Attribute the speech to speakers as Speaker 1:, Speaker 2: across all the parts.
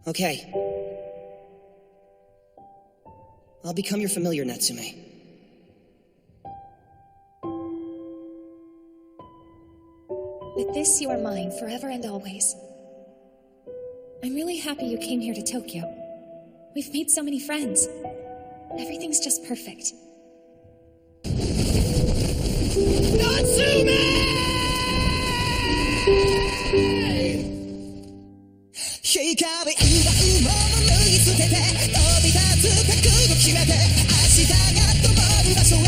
Speaker 1: Okay. I'll become your familiar, Natsume.
Speaker 2: With this, you are mine forever and always. I'm really happy you came here to Tokyo. We've made so many friends. Everything's just perfect.
Speaker 1: Natsume! 光奪うもの脱ぎ捨てて飛び立つ覚悟決めて明日が灯る場所へ羽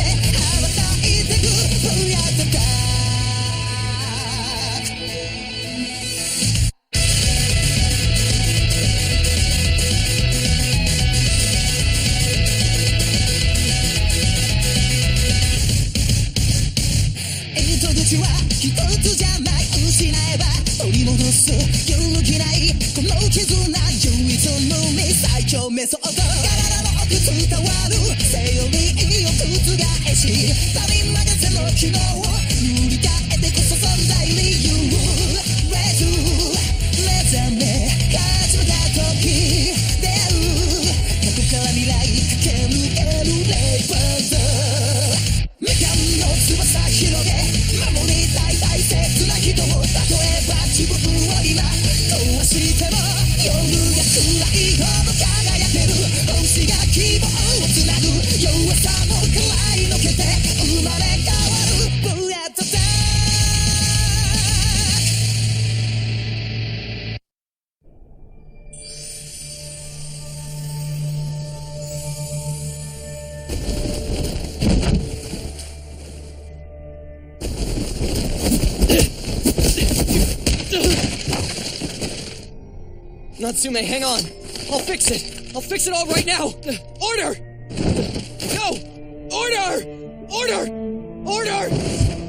Speaker 1: ばたいてくブラッドダー糸口は一つじゃない失えば取り戻す揺るぎないこの絆唯一無二最強メソッド体の奥伝わるセオリーを覆したび任せの機能を塗り替えてこそ存在理由レズ目覚め始めた時出会う過去から未来駆け抜けるレイバーズみかんの翼広げ守りたい大切な人を例えば自分を今壊しても夜が暗いほど輝ける星が希望をつなぐ弱さも喰らいのけて生まれ変わるブレッドダー Natsume, hang on. I'll fix it. I'll fix it all right now. Order! No! Order! Order! Order!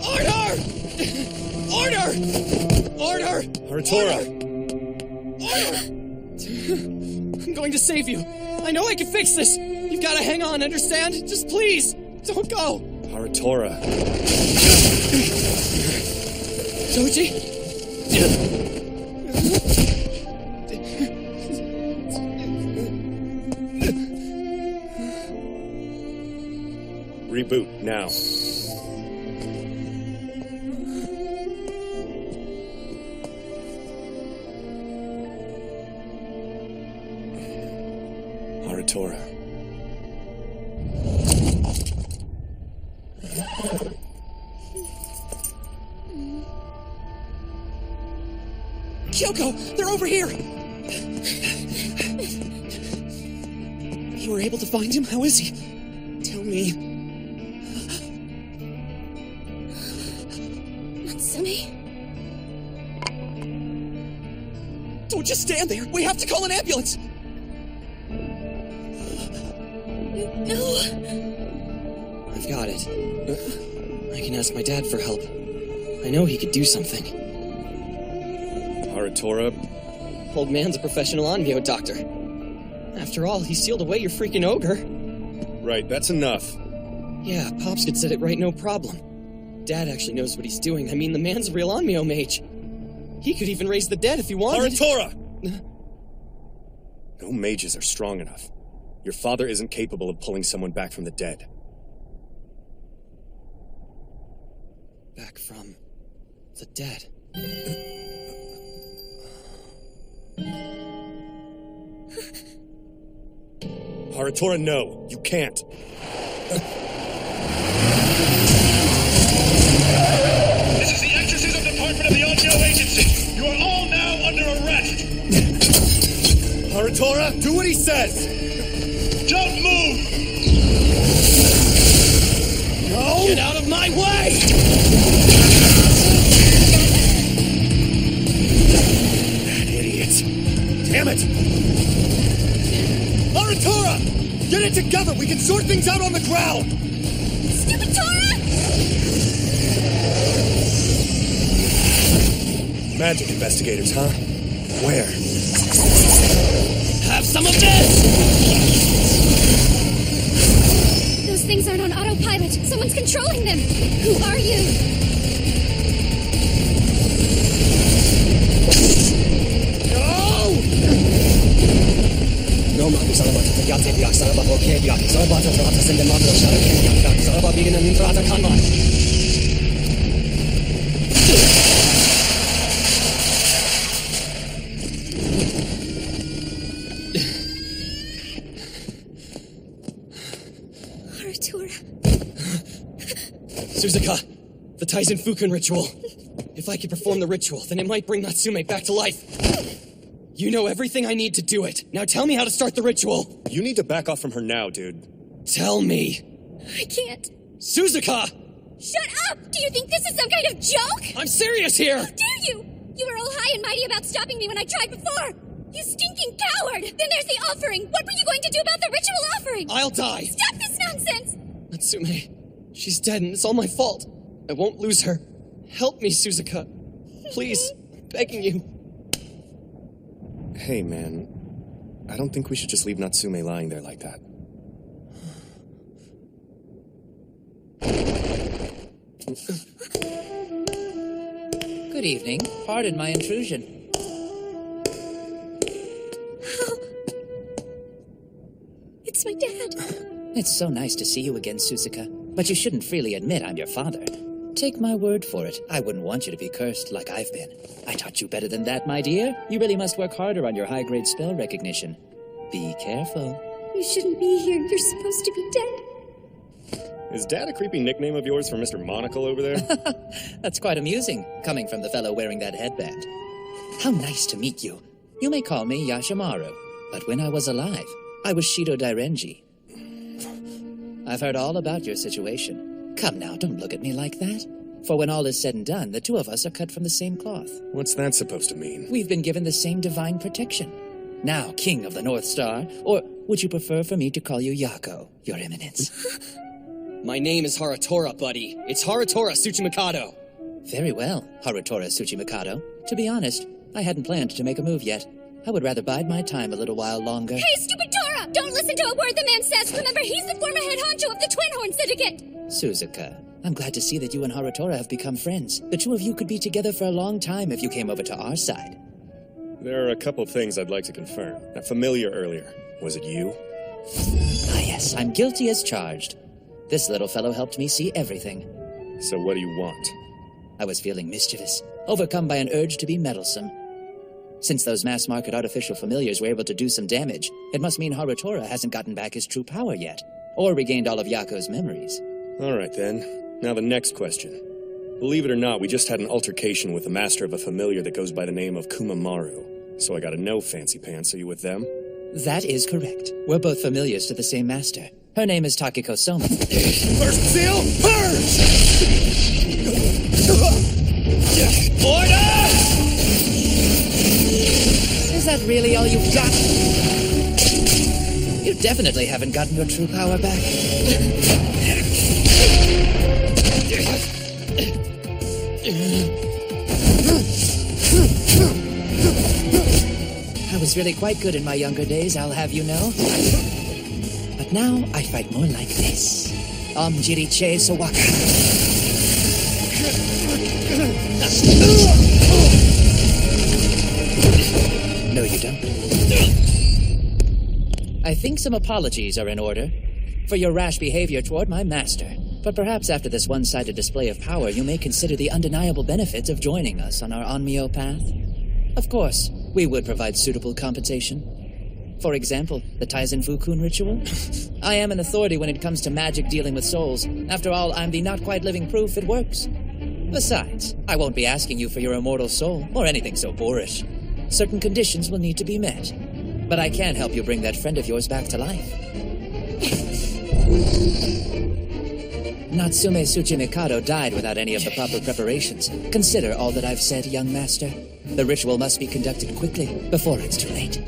Speaker 1: Order! Order! Order!
Speaker 3: Haratora!
Speaker 1: Order! I'm going to save you. I know I can fix this. You've got to hang on, understand? Just please, don't go.
Speaker 3: Haratora.
Speaker 1: Doji?
Speaker 3: Reboot, now. Haratora.
Speaker 1: Kyoko, they're over here! You were able to find him? How is he? Tell me. Don't just stand there! We have to call an ambulance!
Speaker 2: No!
Speaker 1: I've got it. I can ask my dad for help. I know he could do something.
Speaker 3: Haratora?
Speaker 1: Old man's a professional Onmyo doctor. After all, he sealed away your freaking ogre.
Speaker 3: Right, that's enough.
Speaker 1: Yeah, Pops could set it right, no problem. Dad actually knows what he's doing. I mean, the man's a real Onmyo mage. He could even raise the dead if he wanted.
Speaker 3: Haratora! No mages are strong enough. Your father isn't capable of pulling someone back from the dead.
Speaker 1: Back from the dead.
Speaker 3: Haratora, no. You can't.
Speaker 4: This is the Exorcism Department of the Onmyo Agency. You are all now under arrest.
Speaker 3: Haratora, do what he says.
Speaker 4: Don't move.
Speaker 3: No!
Speaker 1: Get out of my way!
Speaker 3: That idiot. Damn it! Haratora! Get it together! We can sort things out on the ground!
Speaker 2: Stupid Tora!
Speaker 3: Magic investigators, huh? Where?
Speaker 1: Have some of this!
Speaker 2: Those things aren't on autopilot. Someone's controlling them. Who are you?
Speaker 3: No! Suzuka, the Taizen Fukun ritual. If I could perform the ritual, then it might bring Natsume back to life. You know everything I need to do it. Now tell me how to start the ritual. You need to back off from her now, dude. Tell me.
Speaker 2: I can't.
Speaker 3: Suzuka!
Speaker 2: Shut up! Do you think this is some kind of joke?
Speaker 3: I'm serious here!
Speaker 2: How dare you! You were all high and mighty about stopping me when I tried before! You stinking coward! Then there's the offering! What were you going to do about the ritual offering?
Speaker 3: I'll die!
Speaker 2: Stop this nonsense!
Speaker 3: Natsume, she's dead and it's all my fault. I won't lose her. Help me, Suzuka. Please, I'm begging you. Hey, man. I don't think we should just leave Natsume lying there like that.
Speaker 5: Good evening. Pardon my intrusion.
Speaker 2: It's my dad.
Speaker 5: It's so nice to see you again, Suzuka. But you shouldn't freely admit I'm your father. Take my word for it. I wouldn't want you to be cursed like I've been. I taught you better than that, my dear. You really must work harder on your high-grade spell recognition. Be careful.
Speaker 2: You shouldn't be here. You're supposed to be dead.
Speaker 3: Is Dad a creepy nickname of yours for Mr. Monocle over there?
Speaker 5: That's quite amusing, coming from the fellow wearing that headband. How nice to meet you. You may call me Yashimaru, but when I was alive, I was Shido Dairenji. I've heard all about your situation. Come now, don't look at me like that. For when all is said and done, the two of us are cut from the same cloth.
Speaker 3: What's that supposed to mean?
Speaker 5: We've been given the same divine protection. Now, King of the North Star, or would you prefer for me to call you Yako, Your Eminence?
Speaker 3: My name is Haratora, buddy. It's Haratora Tsuchimikado.
Speaker 5: Very well, Harutora Tsuchimikado. To be honest, I hadn't planned to make a move yet. I would rather bide my time a little while longer.
Speaker 2: Hey, stupid Tora! Don't listen to a word the man says! Remember, he's the former head honcho of the Twin Horn Syndicate!
Speaker 5: Suzuka, I'm glad to see that you and Harutora have become friends. The two of you could be together for a long time if you came over to our side.
Speaker 3: There are a couple things I'd like to confirm. That familiar earlier, was it you?
Speaker 5: Ah yes, I'm guilty as charged. This little fellow helped me see everything.
Speaker 3: So what do you want?
Speaker 5: I was feeling mischievous, overcome by an urge to be meddlesome. Since those mass-market artificial familiars were able to do some damage, it must mean Harutora hasn't gotten back his true power yet, or regained all of Yako's memories.
Speaker 3: All right, then. Now the next question. Believe it or not, we just had an altercation with the master of a familiar that goes by the name of Kumamaru. So I gotta know, Fancy Pants, are you with them?
Speaker 5: That is correct. We're both familiars to the same master. Her name is Takiko Soma.
Speaker 3: First seal, purge! Order!
Speaker 5: Is that really all you've got? You definitely haven't gotten your true power back. I was really quite good in my younger days, I'll have you know. But now I fight more like this. Omjiriche Sawaka. No, you don't. I think some apologies are in order for your rash behavior toward my master. But perhaps after this one-sided display of power, you may consider the undeniable benefits of joining us on our Onmyo path. Of course, we would provide suitable compensation. For example, the Taizen Fukun ritual. I am an authority when it comes to magic dealing with souls. After all, I'm the not-quite-living proof it works. Besides, I won't be asking you for your immortal soul, or anything so boorish. Certain conditions will need to be met. But I can help you bring that friend of yours back to life. Natsume Tsuchimikado died without any of the proper preparations. Consider all that I've said, young master. The ritual must be conducted quickly, before it's too late.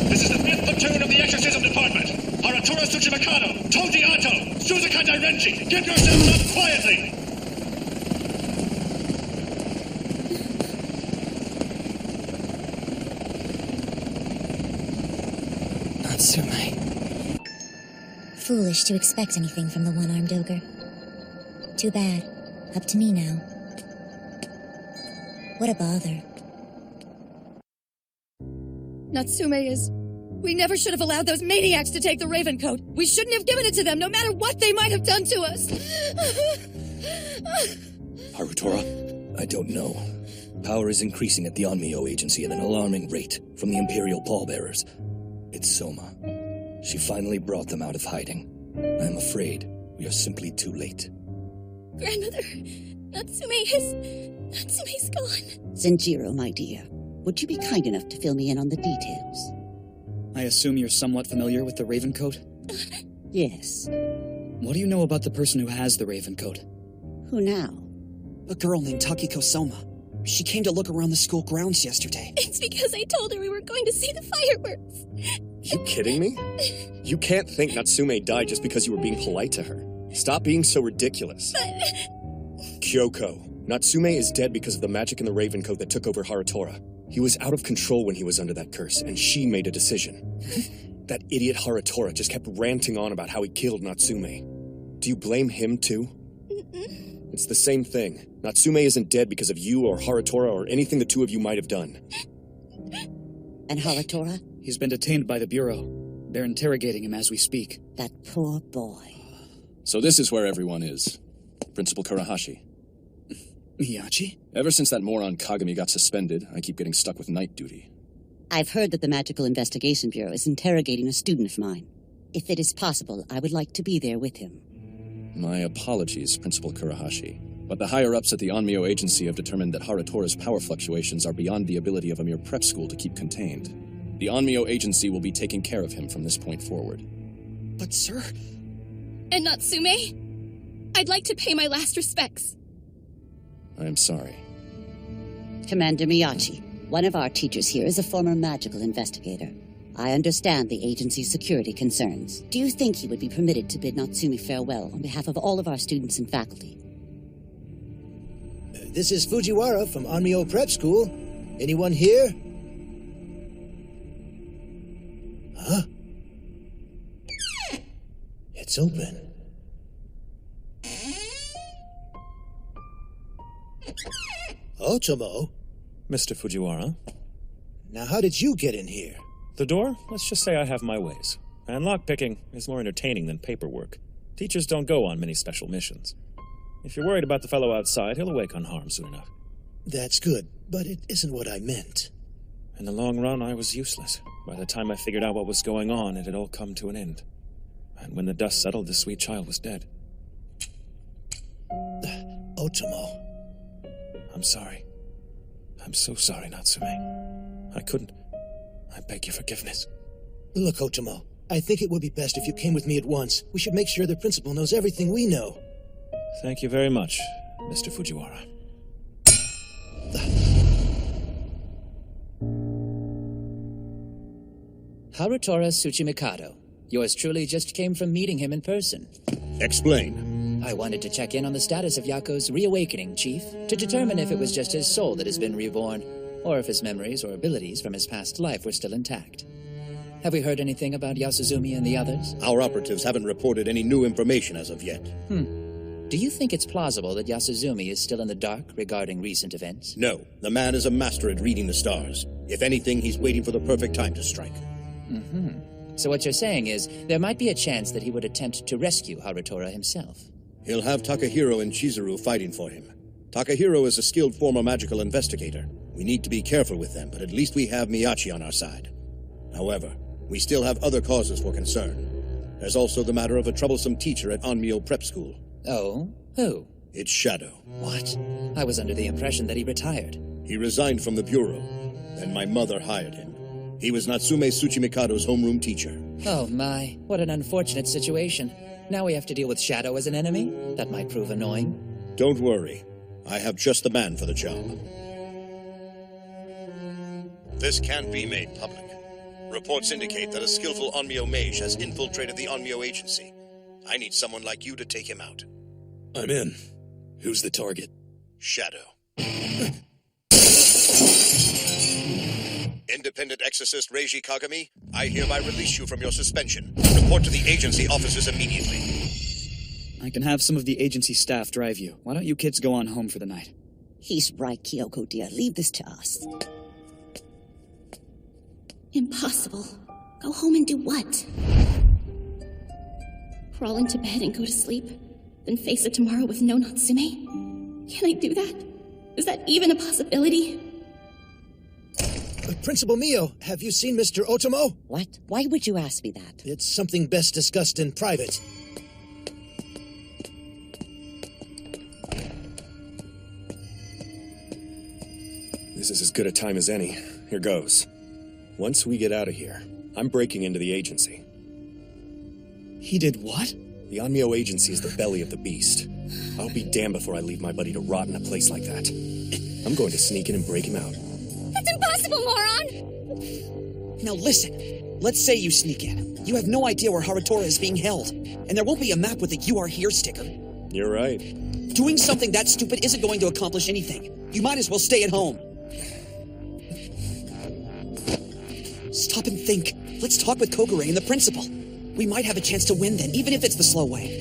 Speaker 4: This is the 5th platoon of the Exorcism Department. Haratora Tsuchimikado, Toji Ato, Suzuka Dairenji, get yourselves up quietly!
Speaker 5: Natsume.
Speaker 6: Foolish to expect anything from the one-armed ogre. Too bad. Up to me now. What a bother.
Speaker 7: Natsume is... We never should have allowed those maniacs to take the Raven Coat. We shouldn't have given it to them, no matter what they might have done to us.
Speaker 8: Harutora, I don't know. Power is increasing at the Onmyo Agency at an alarming rate from the Imperial pallbearers. It's Soma. She finally brought them out of hiding. I'm afraid we are simply too late.
Speaker 7: Grandmother, Natsume's gone.
Speaker 6: Zenjiro, my dear, would you be kind enough to fill me in on the details?
Speaker 3: I assume you're somewhat familiar with the Raven Coat?
Speaker 6: Yes.
Speaker 3: What do you know about the person who has the Raven Coat?
Speaker 6: Who now?
Speaker 9: A girl named Takiko Soma. She came to look around the school grounds yesterday.
Speaker 7: It's because I told her we were going to see the fireworks.
Speaker 10: You kidding me? You can't think Natsume died just because you were being polite to her. Stop being so ridiculous. Kyoko, Natsume is dead because of the magic in the Raven Coat that took over Harutora. He was out of control when he was under that curse, and she made a decision. That idiot Harutora just kept ranting on about how he killed Natsume. Do you blame him, too? It's the same thing. Natsume isn't dead because of you or Harutora or anything the two of you might have done.
Speaker 6: And Harutora?
Speaker 3: He's been detained by the Bureau. They're interrogating him as we speak.
Speaker 6: That poor boy.
Speaker 11: So this is where everyone is. Principal Kurahashi.
Speaker 3: Miyachi?
Speaker 11: Ever since that moron Kagami got suspended, I keep getting stuck with night duty.
Speaker 6: I've heard that the Magical Investigation Bureau is interrogating a student of mine. If it is possible, I would like to be there with him.
Speaker 11: My apologies, Principal Kurahashi. But the higher-ups at the Onmyo Agency have determined that Harutora's power fluctuations are beyond the ability of a mere prep school to keep contained. The Onmyo Agency will be taking care of him from this point forward.
Speaker 9: But, sir...
Speaker 7: And Natsume? I'd like to pay my last respects.
Speaker 11: I am sorry.
Speaker 6: Commander Miyachi, one of our teachers here is a former magical investigator. I understand the agency's security concerns. Do you think he would be permitted to bid Natsume farewell on behalf of all of our students and faculty?
Speaker 12: This is Fujiwara from Onmyo Prep School. Anyone here? Huh? It's open. Otomo?
Speaker 13: Mr. Fujiwara?
Speaker 12: Now how did you get in here?
Speaker 13: The door? Let's just say I have my ways. And lockpicking is more entertaining than paperwork. Teachers don't go on many special missions. If you're worried about the fellow outside, he'll awake unharmed soon enough.
Speaker 12: That's good, but it isn't what I meant.
Speaker 13: In the long run, I was useless. By the time I figured out what was going on, it had all come to an end. And when the dust settled, the sweet child was dead.
Speaker 12: Otomo.
Speaker 13: I'm sorry. I'm so sorry, Natsume. I couldn't. I beg your forgiveness.
Speaker 12: Look, Otomo, I think it would be best if you came with me at once. We should make sure the principal knows everything we know.
Speaker 13: Thank you very much, Mr. Fujiwara.
Speaker 5: Harutora Tsuchimikado. Yours truly just came from meeting him in person.
Speaker 14: Explain.
Speaker 5: I wanted to check in on the status of Yako's reawakening, Chief, to determine if it was just his soul that has been reborn, or if his memories or abilities from his past life were still intact. Have we heard anything about Yasuzumi and the others?
Speaker 14: Our operatives haven't reported any new information as of yet.
Speaker 5: Do you think it's plausible that Yasuzumi is still in the dark regarding recent events?
Speaker 14: No. The man is a master at reading the stars. If anything, he's waiting for the perfect time to strike.
Speaker 5: So what you're saying is, there might be a chance that he would attempt to rescue Harutora himself.
Speaker 14: He'll have Takahiro and Chizuru fighting for him. Takahiro is a skilled former magical investigator. We need to be careful with them, but at least we have Miyachi on our side. However, we still have other causes for concern. There's also the matter of a troublesome teacher at Onmyo Prep School.
Speaker 5: Oh? Who?
Speaker 14: It's Shadow.
Speaker 5: What? I was under the impression that he retired.
Speaker 14: He resigned from the Bureau. Then my mother hired him. He was Natsume Tsuchimikado's homeroom teacher.
Speaker 5: Oh my, what an unfortunate situation. Now we have to deal with Shadow as an enemy? That might prove annoying.
Speaker 14: Don't worry. I have just the man for the job. This can't be made public. Reports indicate that a skillful Onmyo mage has infiltrated the Onmyo Agency. I need someone like you to take him out.
Speaker 8: I'm in. Who's the target?
Speaker 14: Shadow. Independent exorcist Reiji Kagami, I hereby release you from your suspension. Report to the agency offices immediately.
Speaker 3: I can have some of the agency staff drive you. Why don't you kids go on home for the night?
Speaker 6: He's right, Kyoko dear. Leave this to us.
Speaker 15: Impossible. Go home and do what? Crawl into bed and go to sleep, then face it tomorrow with no Natsume? Can I do that? Is that even a possibility?
Speaker 12: Principal Mio, have you seen Mr. Otomo?
Speaker 6: What? Why would you ask me that?
Speaker 12: It's something best discussed in private.
Speaker 10: This is as good a time as any. Here goes. Once we get out of here, I'm breaking into the agency.
Speaker 9: He did what?
Speaker 10: The Onmyo agency is the belly of the beast. I'll be damned before I leave my buddy to rot in a place like that. I'm going to sneak in and break him out.
Speaker 15: That's impossible, moron!
Speaker 9: Now listen. Let's say you sneak in. You have no idea where Haratora is being held. And there won't be a map with a "You Are Here" sticker.
Speaker 10: You're right.
Speaker 9: Doing something that stupid isn't going to accomplish anything. You might as well stay at home. Stop and think. Let's talk with Kogure and the principal. We might have a chance to win then, even if it's the slow way.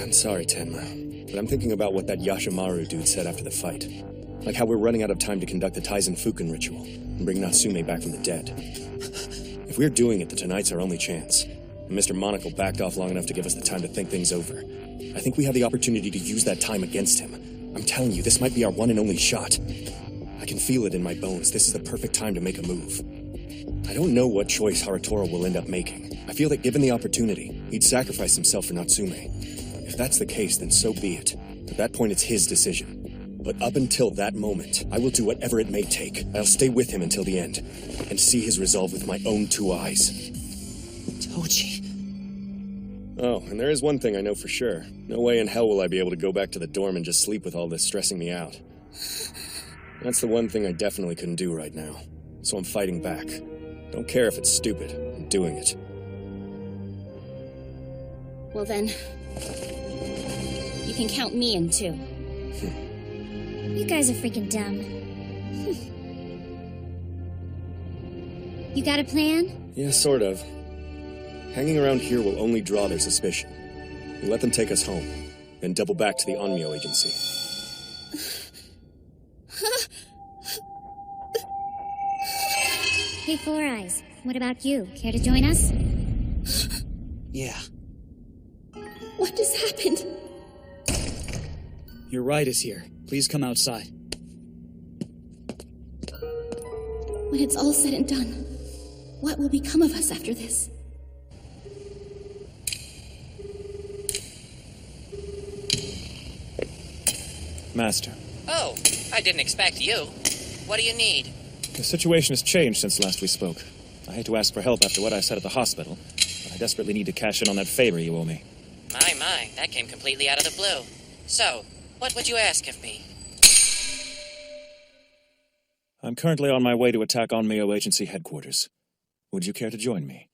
Speaker 10: I'm sorry, Tenma, but I'm thinking about what that Yashimaru dude said after the fight. Like how we're running out of time to conduct the Taizen Fukin ritual and bring Natsume back from the dead. If we're doing it, then tonight's our only chance. And Mr. Monocle backed off long enough to give us the time to think things over. I think we have the opportunity to use that time against him. I'm telling you, this might be our one and only shot. I can feel it in my bones. This is the perfect time to make a move. I don't know what choice Haratora will end up making. I feel that given the opportunity, he'd sacrifice himself for Natsume. If that's the case, then so be it. At that point, it's his decision. But up until that moment, I will do whatever it may take. I'll stay with him until the end, and see his resolve with my own two eyes.
Speaker 9: Toji.
Speaker 10: Oh, and there is one thing I know for sure. No way in hell will I be able to go back to the dorm and just sleep with all this stressing me out. That's the one thing I definitely couldn't do right now. So I'm fighting back. Don't care if it's stupid. I'm doing it.
Speaker 15: Well then, you can count me in too.
Speaker 16: You guys are freaking dumb. You got a plan?
Speaker 10: Yeah, sort of. Hanging around here will only draw their suspicion. We let them take us home, then double back to the Onmyo agency.
Speaker 16: Hey, Four Eyes, what about you? Care to join us?
Speaker 9: Yeah.
Speaker 15: What just happened?
Speaker 9: Your ride is here. Please come outside.
Speaker 15: When it's all said and done, what will become of us after this?
Speaker 13: Master.
Speaker 5: Oh, I didn't expect you. What do you need?
Speaker 13: The situation has changed since last we spoke. I hate to ask for help after what I said at the hospital, but I desperately need to cash in on that favor you owe me.
Speaker 5: My, that came completely out of the blue. So, what would you ask of me?
Speaker 13: I'm currently on my way to attack Onmyo Agency headquarters. Would you care to join me?